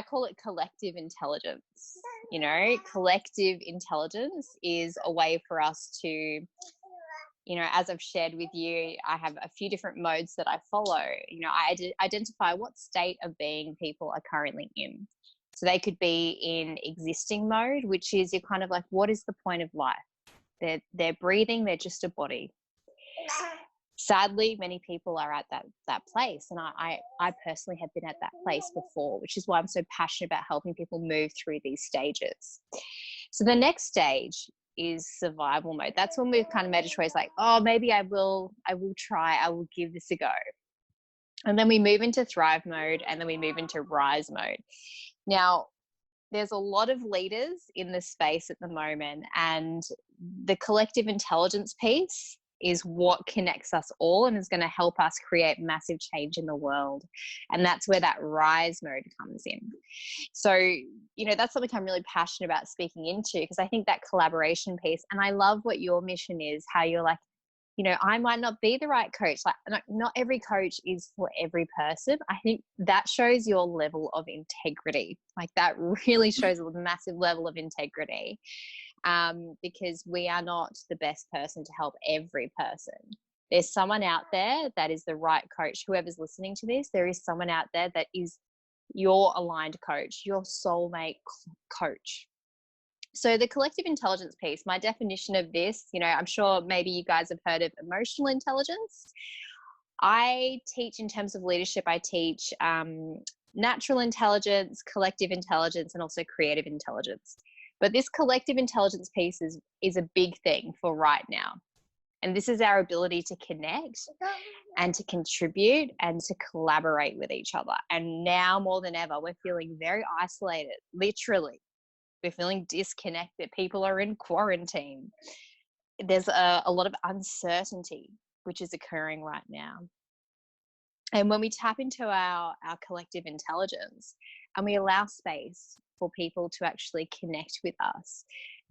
call it collective intelligence. You know, collective intelligence is a way for us to, you know, as I've shared with you, I have a few different modes that I follow. You know, I identify what state of being people are currently in. So they could be in existing mode, which is you're kind of like, what is the point of life? They're breathing, they're just a body. Sadly, many people are at that place. And I personally have been at that place before, which is why I'm so passionate about helping people move through these stages. So the next stage is survival mode. That's when we've kind of made a choice like, oh, maybe I will give this a go. And then we move into thrive mode, and then we move into rise mode. Now, there's a lot of leaders in this space at the moment, and the collective intelligence piece is what connects us all and is going to help us create massive change in the world. And that's where that rise mode comes in. So, you know, that's something I'm really passionate about speaking into, because I think that collaboration piece, and I love what your mission is, how you're like, you know, I might not be the right coach. Like, not every coach is for every person. I think that shows your level of integrity. Like, that really shows a massive level of integrity. Because we are not the best person to help every person. There's someone out there that is the right coach. Whoever's listening to this, there is someone out there that is your aligned coach, your soulmate coach. So the collective intelligence piece, my definition of this, you know, I'm sure maybe you guys have heard of emotional intelligence. I teach, in terms of leadership, I teach natural intelligence, collective intelligence, and also creative intelligence. But this collective intelligence piece is a big thing for right now. And this is our ability to connect and to contribute and to collaborate with each other. And now more than ever, we're feeling very isolated, literally. We're feeling disconnected. People are in quarantine. There's a lot of uncertainty, which is occurring right now. And when we tap into our collective intelligence and we allow space for people to actually connect with us,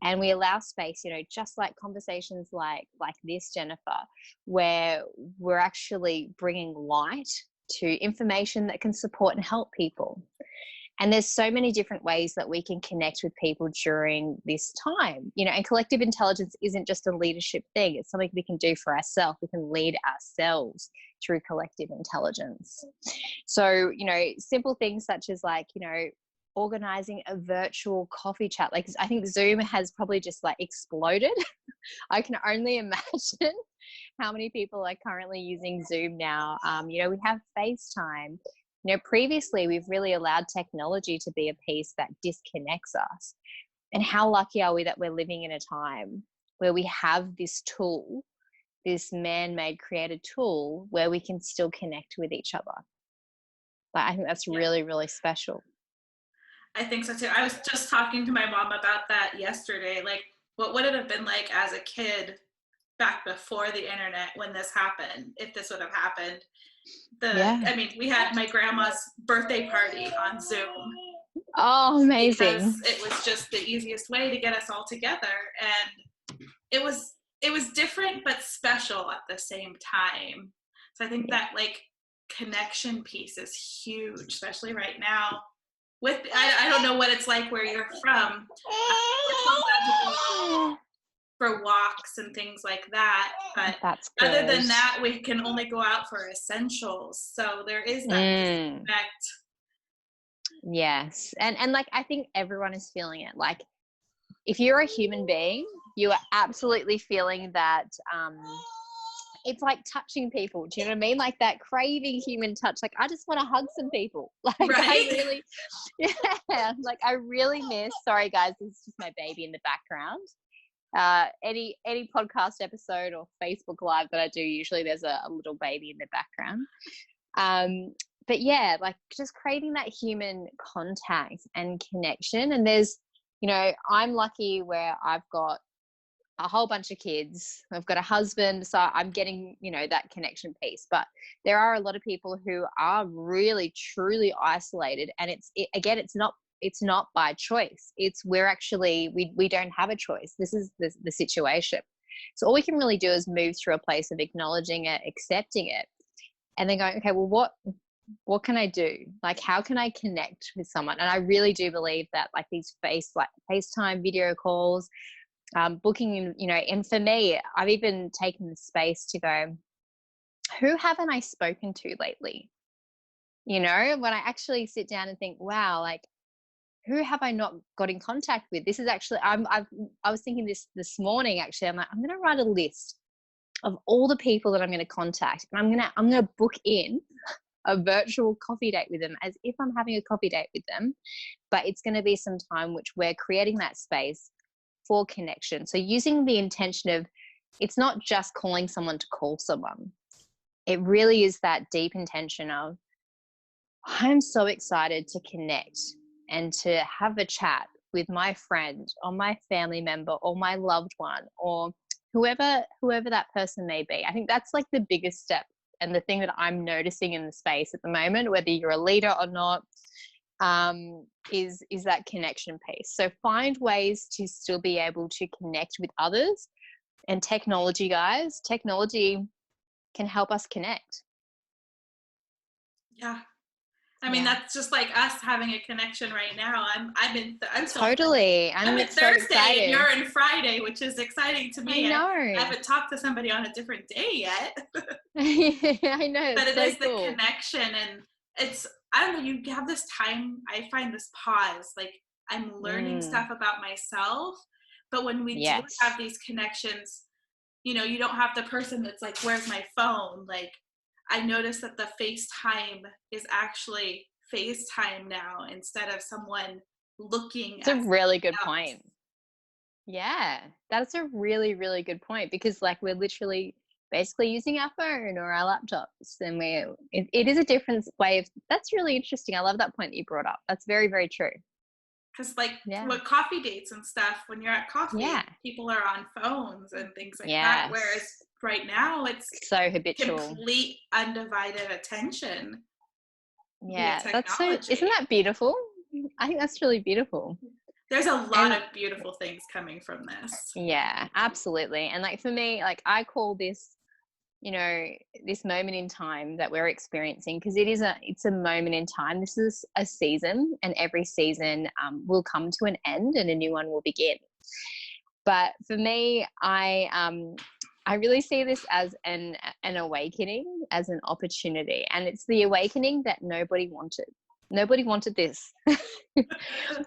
and we allow space, you know, just like conversations like this, Jennifer, where we're actually bringing light to information that can support and help people. And there's so many different ways that we can connect with people during this time, you know, and collective intelligence isn't just a leadership thing. It's something we can do for ourselves. We can lead ourselves through collective intelligence. So, you know, simple things such as like, you know, organizing a virtual coffee chat. Like, I think Zoom has probably just like exploded. I can only imagine how many people are currently using Zoom now. You know, we have FaceTime. You know, previously we've really allowed technology to be a piece that disconnects us. And how lucky are we that we're living in a time where we have this tool, this man-made created tool, where we can still connect with each other. But I think that's really, really special. I think so too. I was just talking to my mom about that yesterday. Like, what would it have been like as a kid back before the internet when this happened, if this would have happened? I mean, we had my grandma's birthday party on Zoom. Oh, amazing. Because it was just the easiest way to get us all together. And it was different but special at the same time. So I think that like connection piece is huge, especially right now. With I don't know what it's like where you're from. For walks and things like that, but other than that, we can only go out for essentials. So there is that disconnect. Yes, and like I think everyone is feeling it. Like, if you're a human being, you are absolutely feeling that. It's like touching people. Do you know what I mean? Like that craving human touch. Like, I just want to hug some people. Like, right? I really miss. Sorry, guys, this is just my baby in the background. Any podcast episode or Facebook Live that I do, usually there's a little baby in the background. But yeah, like just craving that human contact and connection. And there's, you know, I'm lucky where I've got a whole bunch of kids. I've got a husband, so I'm getting, you know, that connection piece. But there are a lot of people who are really, truly isolated. And it's not by choice. It's we don't have a choice. This is the situation. So all we can really do is move through a place of acknowledging it, accepting it, and then going, okay, well, what can I do? Like, how can I connect with someone? And I really do believe that like these FaceTime video calls, booking in, you know, and for me, I've even taken the space to go, who haven't I spoken to lately? You know, when I actually sit down and think, wow, like, who have I not got in contact with? This is actually, I was thinking this morning, actually, I'm like, I'm going to write a list of all the people that I'm going to contact, and I'm going to book in a virtual coffee date with them as if I'm having a coffee date with them, but it's going to be some time which we're creating that space for connection. So using the intention of, it's not just calling someone to call someone. It really is that deep intention of, I'm so excited to connect and to have a chat with my friend or my family member or my loved one or whoever that person may be. I think that's like the biggest step, and the thing that I'm noticing in the space at the moment, whether you're a leader or not, is that connection piece. So find ways to still be able to connect with others. And technology, guys, technology can help us connect. Yeah. I mean, that's just like us having a connection right now. I'm still totally. I'm in so Thursday excited. And you're in Friday, which is exciting to me. I know. I haven't talked to somebody on a different day yet. I know. But it so is cool. The connection, and it's, I don't know, you have this time, I find this pause, like I'm learning stuff about myself. But when we do have these connections, you know, you don't have the person that's like, where's my phone? Like, I noticed that the FaceTime is actually FaceTime now instead of someone looking. It's a really good point. Yeah, that's a really, really good point, because like we're literally basically using our phone or our laptops, and it is a different way of, that's really interesting. I love that point that you brought up. That's very, very true. Because like with coffee dates and stuff, when you're at coffee, people are on phones and things like that. Whereas right now it's so habitual, complete undivided attention. Yeah, that's so, isn't that beautiful? I think that's really beautiful. There's a lot of beautiful things coming from this. Yeah, absolutely. And like for me, like I call this, you know, this moment in time that we're experiencing, because it's a moment in time. This is a season, and every season will come to an end and a new one will begin. But for me, I really see this as an awakening, as an opportunity, and it's the awakening that nobody wanted. Nobody wanted this.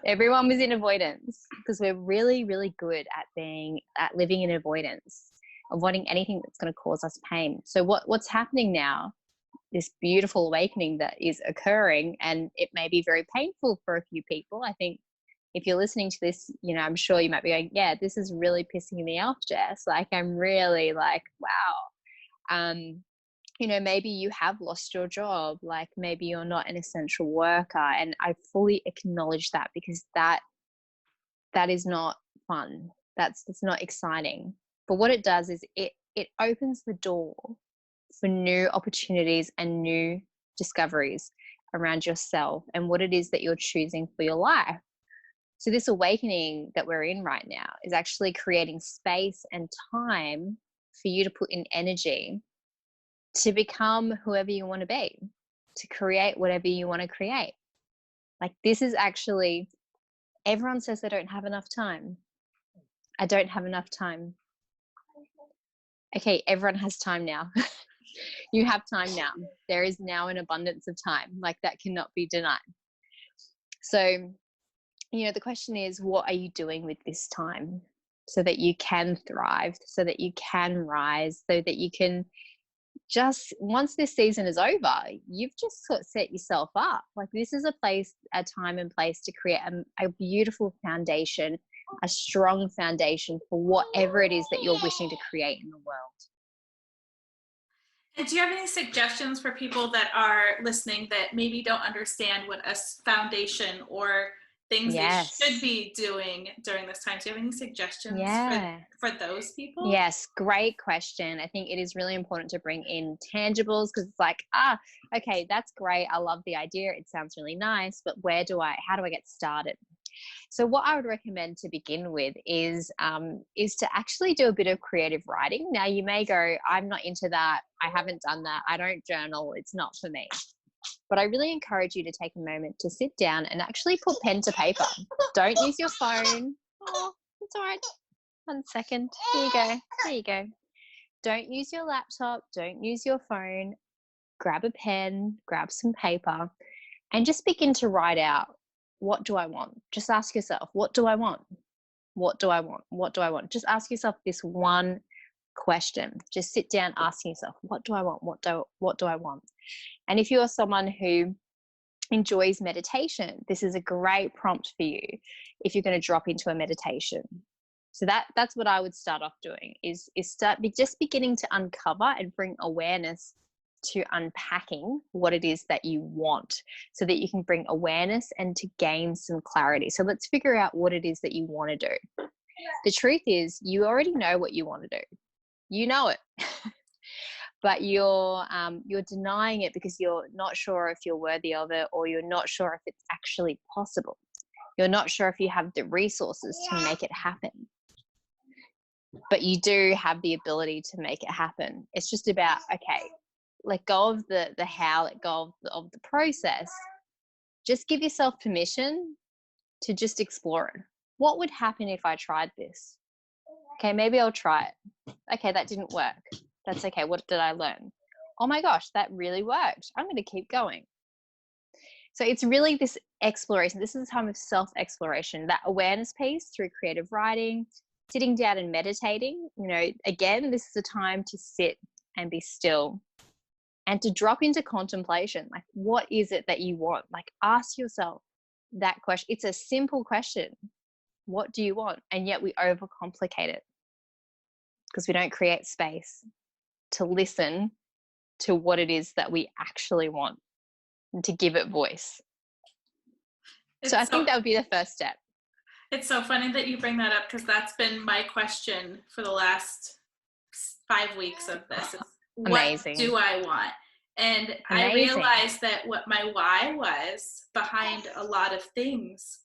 Everyone was in avoidance, because we're really, really good at living in avoidance, avoiding anything that's going to cause us pain. So what's happening now, this beautiful awakening that is occurring, and it may be very painful for a few people. I think if you're listening to this, you know, I'm sure you might be going, yeah, this is really pissing me off, Jess. Like, I'm really like, wow. You know, maybe you have lost your job. Like maybe you're not an essential worker. And I fully acknowledge that, because that is not fun. That's not exciting. But what it does is it opens the door for new opportunities and new discoveries around yourself and what it is that you're choosing for your life. So this awakening that we're in right now is actually creating space and time for you to put in energy to become whoever you want to be, to create whatever you want to create. Like this is actually, everyone says they don't have enough time. I don't have enough time. Okay, everyone has time now. You have time now. There is now an abundance of time. Like that cannot be denied. So, you know, the question is, what are you doing with this time so that you can thrive, so that you can rise, so that you can just, once this season is over, you've just sort of set yourself up. Like this is a time and place to create a beautiful foundation, a strong foundation for whatever it is that you're wishing to create in the world. And do you have any suggestions for people that are listening that maybe don't understand what a foundation or things they should be doing during this time? Do you have any suggestions for those people? Yes, great question. I think it is really important to bring in tangibles, because it's like, okay, that's great. I love the idea. It sounds really nice, but how do I get started? So what I would recommend to begin with is to actually do a bit of creative writing. Now you may go, I'm not into that. I haven't done that. I don't journal. It's not for me. But I really encourage you to take a moment to sit down and actually put pen to paper. Don't use your phone. Oh, it's all right. 1 second. Here you go. There you go. Don't use your laptop. Don't use your phone. Grab a pen, grab some paper, and just begin to write out, what do I want? Just ask yourself, what do I want? What do I want? What do I want? Just ask yourself this one question. Just sit down asking yourself, what do I want? What do I want? And if you are someone who enjoys meditation, this is a great prompt for you if you're going to drop into a meditation. So that's what I would start off doing is start just beginning to uncover and bring awareness to unpacking what it is that you want, so that you can bring awareness and to gain some clarity. So let's figure out what it is that you want to do. The truth is, you already know what you want to do. You know it. But you're denying it because you're not sure if you're worthy of it, or you're not sure if it's actually possible. You're not sure if you have the resources to make it happen. But you do have the ability to make it happen. It's just about, okay, let go of the how, let go of the process. Just give yourself permission to just explore it. What would happen if I tried this? Okay, maybe I'll try it. Okay, that didn't work. That's okay. What did I learn? Oh my gosh, that really worked. I'm going to keep going. So it's really this exploration. This is a time of self-exploration, that awareness piece through creative writing, sitting down and meditating. Again, this is a time to sit and be still and to drop into contemplation. Like, what is it that you want? Like, ask yourself that question. It's a simple question. What do you want? And yet we overcomplicate it because we don't create space to listen to what it is that we actually want and to give it voice. So I think that would be the first step. It's so funny that you bring that up, because that's been my question for the last 5 weeks of this. Amazing. What do I want? And amazing. I realized that what my why was behind a lot of things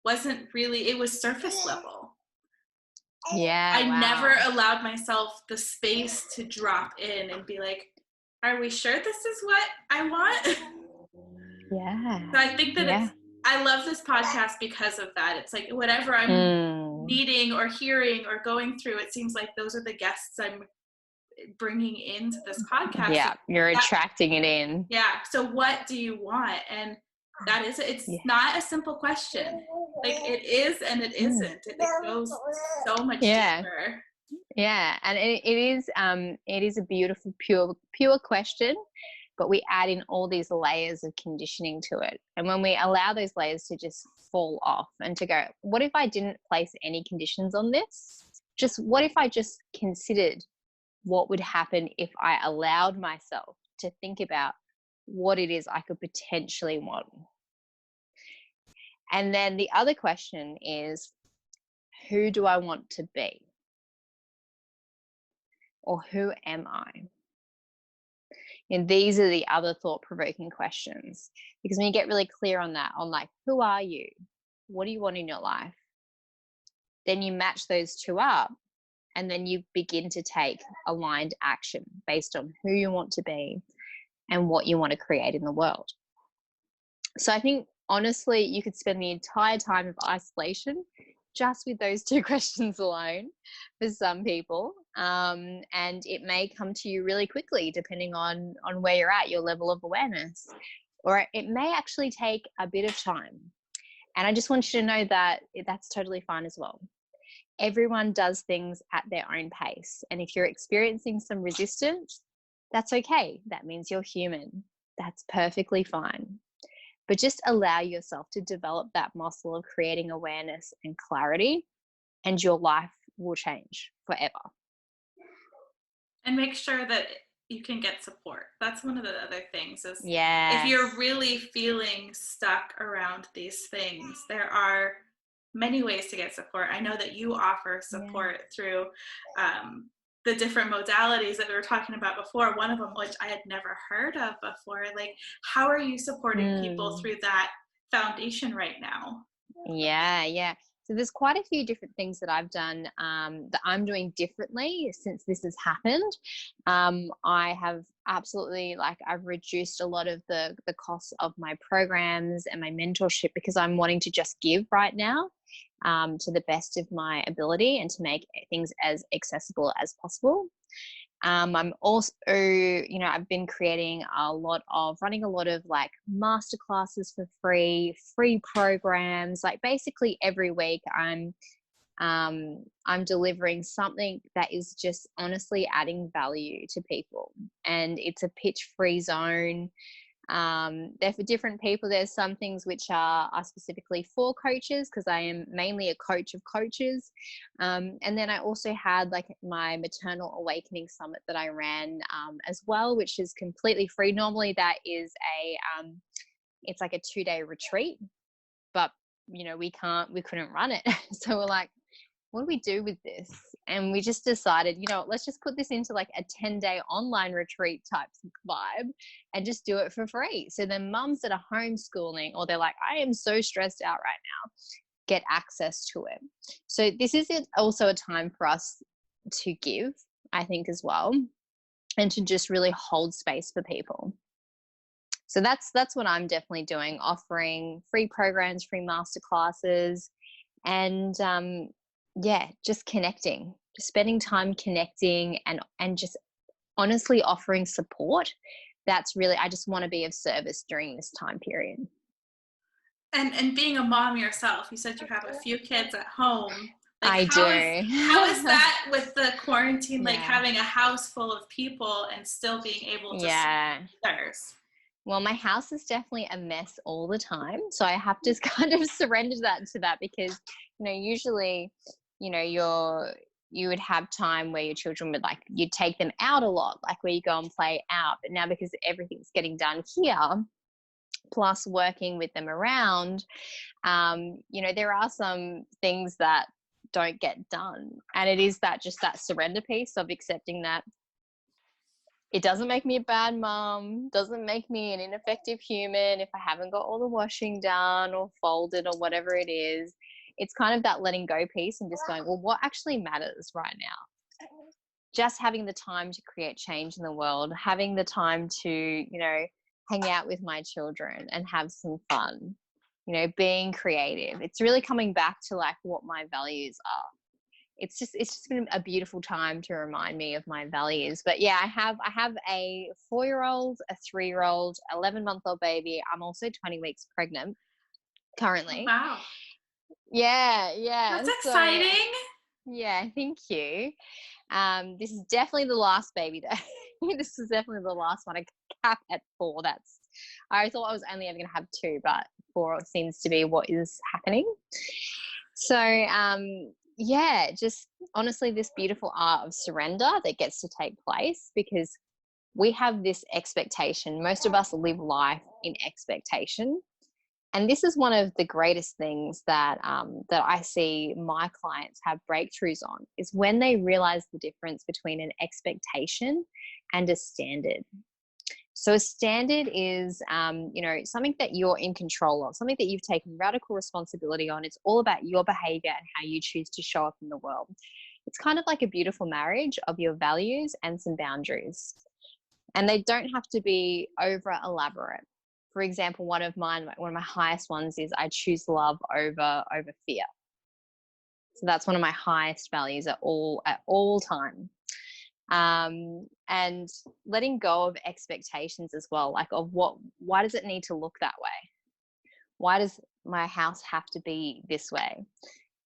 wasn't really, it was surface level. Yeah. I never allowed myself the space to drop in and be like, are we sure this is what I want? Yeah. So I think that I love this podcast because of that. It's like whatever I'm needing or hearing or going through, it seems like those are the guests I'm bringing into this podcast. Yeah, you're attracting it in. Yeah. So what do you want? And that is, it's not a simple question. Like, it is and it isn't. It goes so much deeper. Yeah, and it is a beautiful, pure question, but we add in all these layers of conditioning to it. And when we allow those layers to just fall off and to go, what if I didn't place any conditions on this? Just what if I just considered what would happen if I allowed myself to think about what it is I could potentially want? And then the other question is, who do I want to be? Or who am I? And these are the other thought-provoking questions, because when you get really clear on that, on like, who are you? What do you want in your life? Then you match those two up, and then you begin to take aligned action based on who you want to be and what you want to create in the world. So I think, honestly, you could spend the entire time of isolation just with those two questions alone for some people. And it may come to you really quickly, depending on where you're at, your level of awareness, or it may actually take a bit of time. And I just want you to know that that's totally fine as well. Everyone does things at their own pace. And if you're experiencing some resistance, that's okay. That means you're human. That's perfectly fine. But just allow yourself to develop that muscle of creating awareness and clarity, and your life will change forever. And make sure that you can get support. That's one of the other things is if you're really feeling stuck around these things, there are many ways to get support. I know that you offer support through the different modalities that we were talking about before, one of them which I had never heard of before. Like, how are you supporting people through that foundation right now? Yeah. So there's quite a few different things that I've done that I'm doing differently since this has happened. I have absolutely, like, I've reduced a lot of the costs of my programs and my mentorship because I'm wanting to just give right now, to the best of my ability and to make things as accessible as possible. I'm also, I've been running a lot of like master classes for free programs. Like basically every week I'm delivering something that is just honestly adding value to people, and it's a pitch free zone. They're for different people. There's some things which are specifically for coaches because I am mainly a coach of coaches. And then I also had like my maternal awakening summit that I ran as well, which is completely free. Normally that is it's like a 2-day retreat, but we couldn't run it. So we're like, what do we do with this? And we just decided, let's just put this into like a 10-day online retreat type vibe and just do it for free. So then mums that are homeschooling, or they're like, I am so stressed out right now, get access to it. So this is also a time for us to give, I think, as well, and to just really hold space for people. So that's what I'm definitely doing, offering free programs, free masterclasses, and just connecting, just spending time connecting and just honestly offering support. That's really, I just want to be of service during this time period. And being a mom yourself, you said you have a few kids at home. Like, I do. How is that with the quarantine, like Yeah. having a house full of people and still being able to see others? Well, my house is definitely a mess all the time. So I have to kind of surrender to that because, usually, you would have time where your children would you'd take them out a lot, like where you go and play out. But now because everything's getting done here, plus working with them around, there are some things that don't get done. And it is that surrender piece of accepting that it doesn't make me a bad mom, doesn't make me an ineffective human if I haven't got all the washing done or folded or whatever it is. It's kind of that letting go piece and just going, well, what actually matters right now? Just having the time to create change in the world, having the time to, hang out with my children and have some fun, being creative. It's really coming back to like what my values are. It's just been a beautiful time to remind me of my values. But yeah, I have a 4-year-old, a 3-year-old, 11-month-old baby. I'm also 20 weeks pregnant currently. Wow. Yeah. That's exciting. Yeah, thank you. This is definitely the last baby day. This is definitely the last one. I cap at 4. I thought I was only ever going to have 2, but 4 seems to be what is happening. So, just honestly, this beautiful art of surrender that gets to take place, because we have this expectation. Most of us live life in expectation. And this is one of the greatest things that I see my clients have breakthroughs on, is when they realize the difference between an expectation and a standard. So a standard is, something that you're in control of, something that you've taken radical responsibility on. It's all about your behavior and how you choose to show up in the world. It's kind of like a beautiful marriage of your values and some boundaries. And they don't have to be over elaborate. For example, one of my highest ones is I choose love over fear. So that's one of my highest values at all time. And letting go of expectations as well, like of why does it need to look that way? Why does my house have to be this way?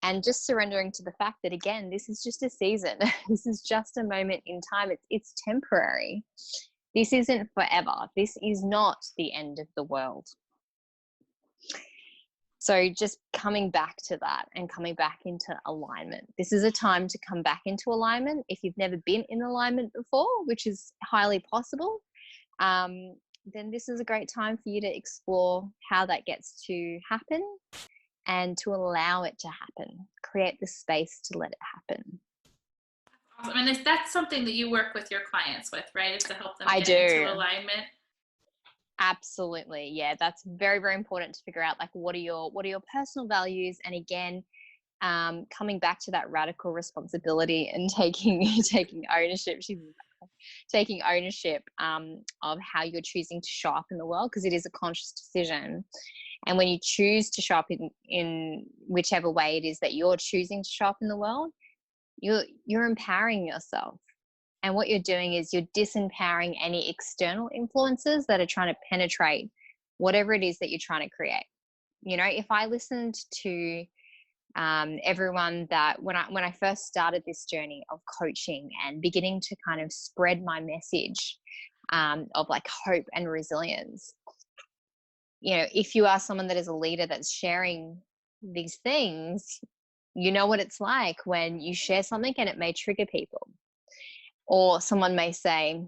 And just surrendering to the fact that, again, this is just a season. This is just a moment in time. It's temporary. This isn't forever. This is not the end of the world. So just coming back to that and coming back into alignment. This is a time to come back into alignment. If you've never been in alignment before, which is highly possible, then this is a great time for you to explore how that gets to happen and to allow it to happen. Create the space to let it happen. Awesome. And is that something that you work with your clients with, right? Is to help them get into alignment? Absolutely. Yeah, that's very, very important to figure out, like, what are your personal values? And again, coming back to that radical responsibility and taking ownership. She's taking ownership of how you're choosing to show up in the world, because it is a conscious decision. And when you choose to show up in whichever way it is that you're choosing to show up in the world, you're empowering yourself. And what you're doing is you're disempowering any external influences that are trying to penetrate whatever it is that you're trying to create. You know, if I listened to everyone that when I first started this journey of coaching and beginning to kind of spread my message of like hope and resilience, you know, if you are someone that is a leader that's sharing these things, you know what it's like when you share something and it may trigger people. Or someone may say,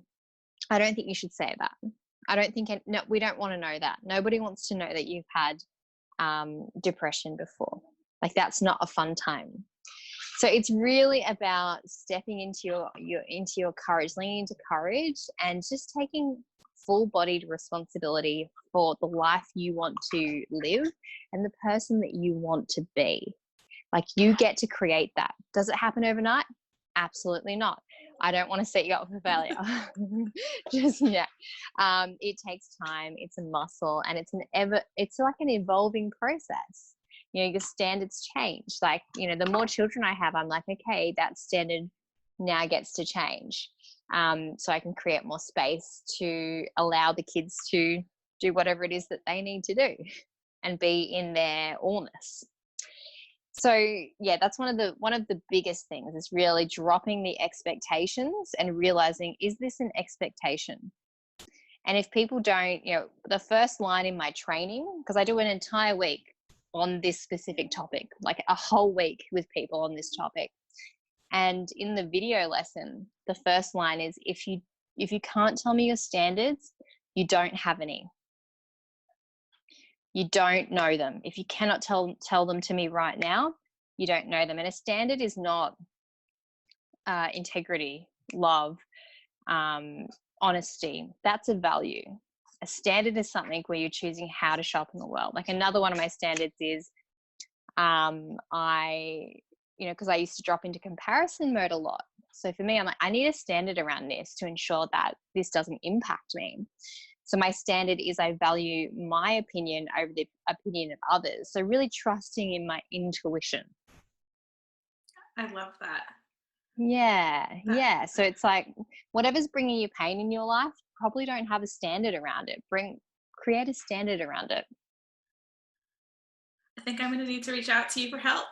I don't think you should say that. I don't think, no, we don't want to know that. Nobody wants to know that you've had depression before. Like, that's not a fun time. So it's really about stepping into your courage, leaning into courage, and just taking full-bodied responsibility for the life you want to live and the person that you want to be. Like, you get to create that. Does it happen overnight? Absolutely not. I don't want to set you up for failure. Just, yeah. It takes time. It's a muscle, and it's like an evolving process. You know, your standards change. Like, you know, the more children I have, I'm like, okay, that standard now gets to change. So I can create more space to allow the kids to do whatever it is that they need to do and be in their allness. So yeah, that's one of the biggest things, is really dropping the expectations and realizing, is this an expectation? And if people don't, you know, the first line in my training, because I do an entire week on this specific topic, like a whole week with people on this topic. And in the video lesson, the first line is, if you can't tell me your standards, you don't have any. You don't know them. If you cannot tell them to me right now, you don't know them. And a standard is not integrity, love, honesty. That's a value. A standard is something where you're choosing how to show up in the world. Like, another one of my standards is because I used to drop into comparison mode a lot. So for me, I'm like, I need a standard around this to ensure that this doesn't impact me. So my standard is I value my opinion over the opinion of others. So really trusting in my intuition. I love that. Yeah. So it's like, whatever's bringing you pain in your life, probably don't have a standard around it. Create a standard around it. I think I'm going to need to reach out to you for help.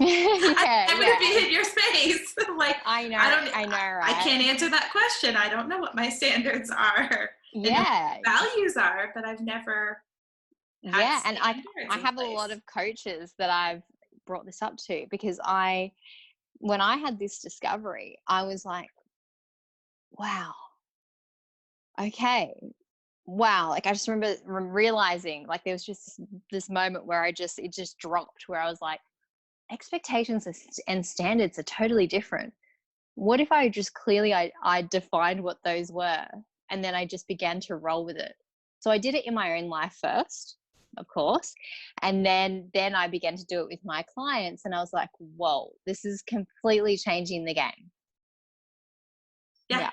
I'm going to be in your space. Like, I know, right? I can't answer that question. I don't know what my standards are. Yeah. And values are, but I've never had and I have a lot of coaches that I've brought this up to, because when I had this discovery, I was like, wow, okay, wow. Like, I just remember realizing, like, there was just this moment where it just dropped, where I was like, expectations and standards are totally different. What if I just clearly I defined what those were, and then I just began to roll with it? So I did it in my own life first, of course, and then I began to do it with my clients, and I was like, whoa, this is completely changing the game. Yeah.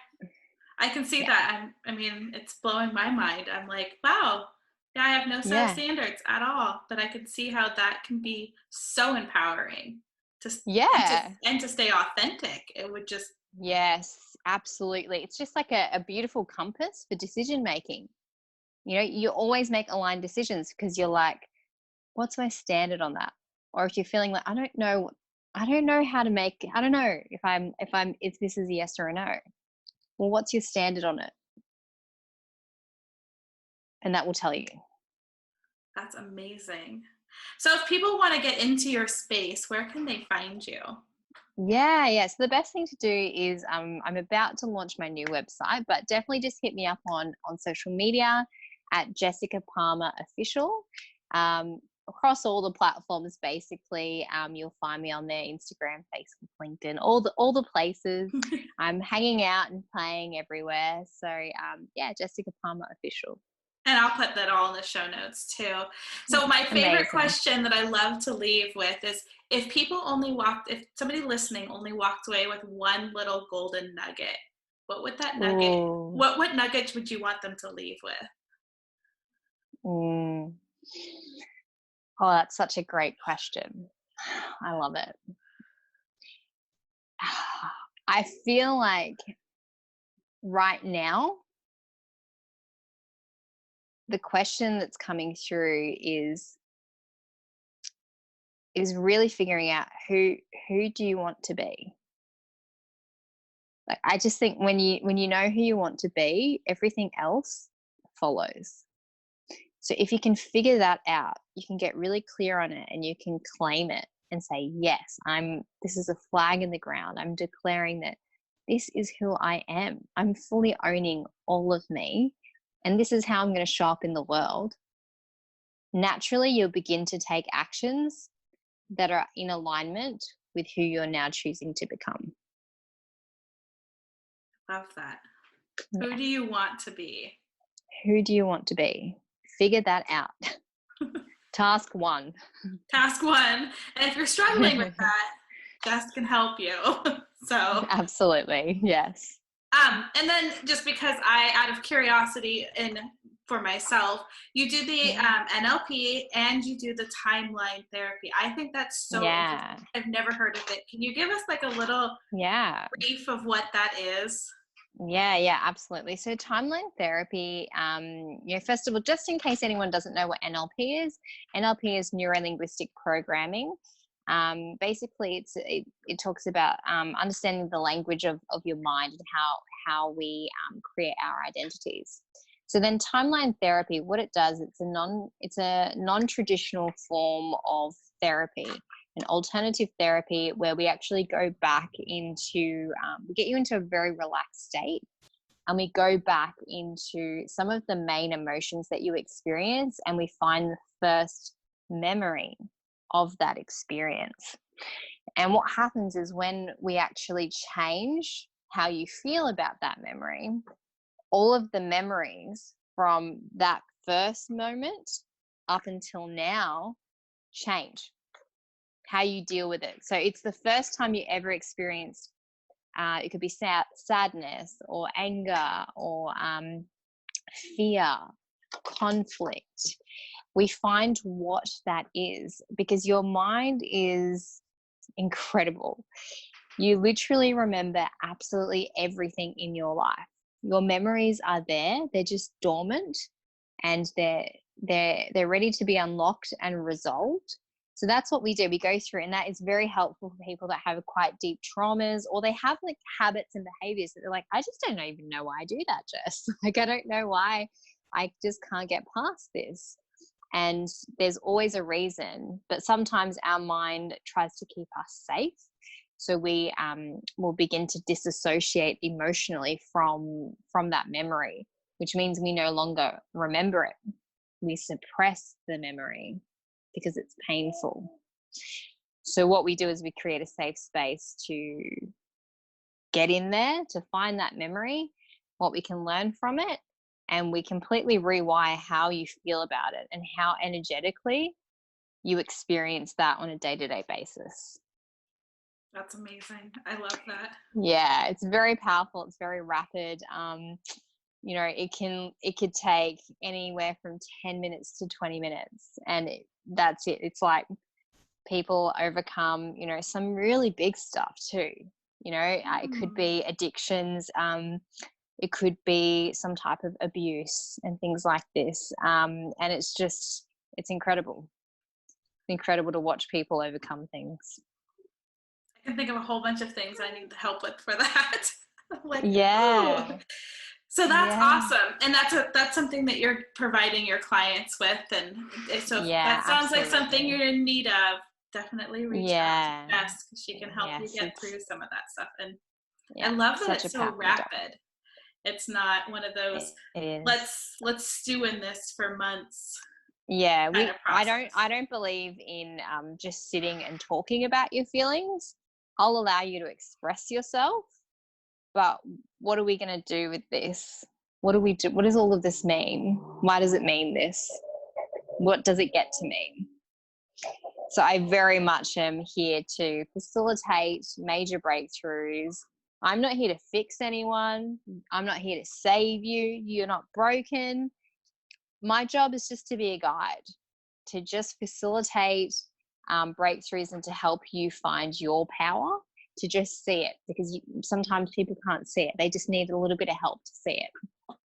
I can see that. I mean, it's blowing my mind. I'm like, wow, I have no set of standards at all, but I can see how that can be so empowering and to stay authentic. It would just. Yes, absolutely. It's just like a beautiful compass for decision making. You know, you always make aligned decisions because you're like, what's my standard on that? Or if you're feeling like, I don't know how to make, I don't know if this is a yes or a no. Well, what's your standard on it? And that will tell you. That's amazing. So if people want to get into your space, where can they find you? Yeah. So the best thing to do is I'm about to launch my new website, but definitely just hit me up on social media at Jessica Palmer Official. Across all the platforms, basically, you'll find me on there: Instagram, Facebook, LinkedIn, all the places. I'm hanging out and playing everywhere. So Jessica Palmer Official. And I'll put that all in the show notes too. So my favorite question that I love to leave with is, if somebody listening only walked away with one little golden nugget, what would that nugget, Ooh. what nuggets would you want them to leave with? Mm. Oh, that's such a great question. I love it. I feel like right now, the question that's coming through is really figuring out who do you want to be. Like, I just think when you know who you want to be, everything else follows. So if you can figure that out, you can get really clear on it and you can claim it and say, yes, this is a flag in the ground. I'm declaring that this is who I am. I'm fully owning all of me, and this is how I'm going to show up in the world. Naturally, you'll begin to take actions that are in alignment with who you're now choosing to become. Love that. Yeah. Who do you want to be? Who do you want to be? Figure that out. Task 1. Task 1. And if you're struggling with that, Jess can help you. So Absolutely, yes. And then just because out of curiosity and for myself, you do the NLP and you do the timeline therapy. I think that's so interesting. I've never heard of it. Can you give us like a little brief of what that is? Yeah, absolutely. So timeline therapy, first of all, just in case anyone doesn't know what NLP is neuro-linguistic programming. Basically, it talks about understanding the language of your mind and how we create our identities. So then timeline therapy, what it does, it's a non-traditional form of therapy, an alternative therapy where we actually go back into, we get you into a very relaxed state, and we go back into some of the main emotions that you experience, and we find the first memory of that experience. And what happens is when we actually change how you feel about that memory, all of the memories from that first moment up until now change how you deal with it. So it's the first time you ever experienced, it could be sadness or anger or fear, conflict. We find what that is, because your mind is incredible. You literally remember absolutely everything in your life. Your memories are there. They're just dormant, and they're ready to be unlocked and resolved. So that's what we do. We go through, and that is very helpful for people that have quite deep traumas, or they have like habits and behaviors that they're like, I just don't even know why I do that, Jess. Like, I don't know why I just can't get past this. And there's always a reason, but sometimes our mind tries to keep us safe. So we will begin to disassociate emotionally from that memory, which means we no longer remember it. We suppress the memory because it's painful. So what we do is we create a safe space to get in there, to find that memory, what we can learn from it, and we completely rewire how you feel about it and how energetically you experience that on a day-to-day basis. That's amazing. I love that. Yeah, it's very powerful. It's very rapid. It could take anywhere from 10 minutes to 20 minutes, and that's it. It's like people overcome, some really big stuff too. It could be addictions. It could be some type of abuse and things like this. And it's incredible. It's incredible to watch people overcome things. I can think of a whole bunch of things I need help with for that. Like, yeah. Ooh. So that's awesome. And that's something that you're providing your clients with. And so that sounds like something you're in need of. Definitely reach out to Jess, because she can help you get through some of that stuff. And I love that it's so rapid. It's not one of those let's stew in this for months. Yeah, I don't believe in just sitting and talking about your feelings. I'll allow you to express yourself, but what are we going to do with this? What do we do? What does all of this mean? Why does it mean this? What does it get to mean? So I very much am here to facilitate major breakthroughs, I'm not here to fix anyone. I'm not here to save you. You're not broken. My job is just to be a guide, to just facilitate breakthroughs and to help you find your power, to just see it, because sometimes people can't see it. They just need a little bit of help to see it.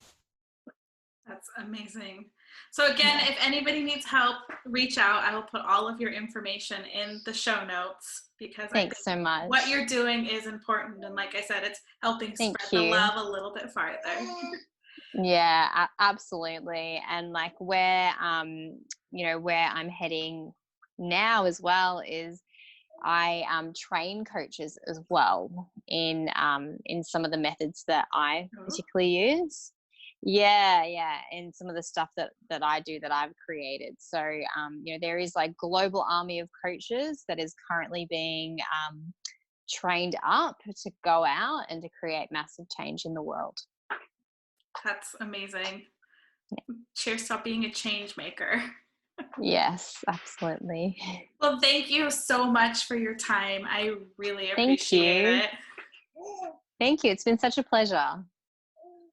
That's amazing. So again, if anybody needs help, reach out. I will put all of your information in the show notes, because Thanks so much. What you're doing is important. And like I said, it's helping spread the love a little bit farther. Yeah, absolutely. And like where where I'm heading now as well is I train coaches as well in some of the methods that I particularly use. Yeah, and some of the stuff that I do, that I've created. So there is like global army of coaches that is currently being trained up to go out and to create massive change in the world. That's amazing. Cheers to being a change maker. Yes, absolutely. Well, thank you so much for your time. I really appreciate it. Thank you. It's been such a pleasure.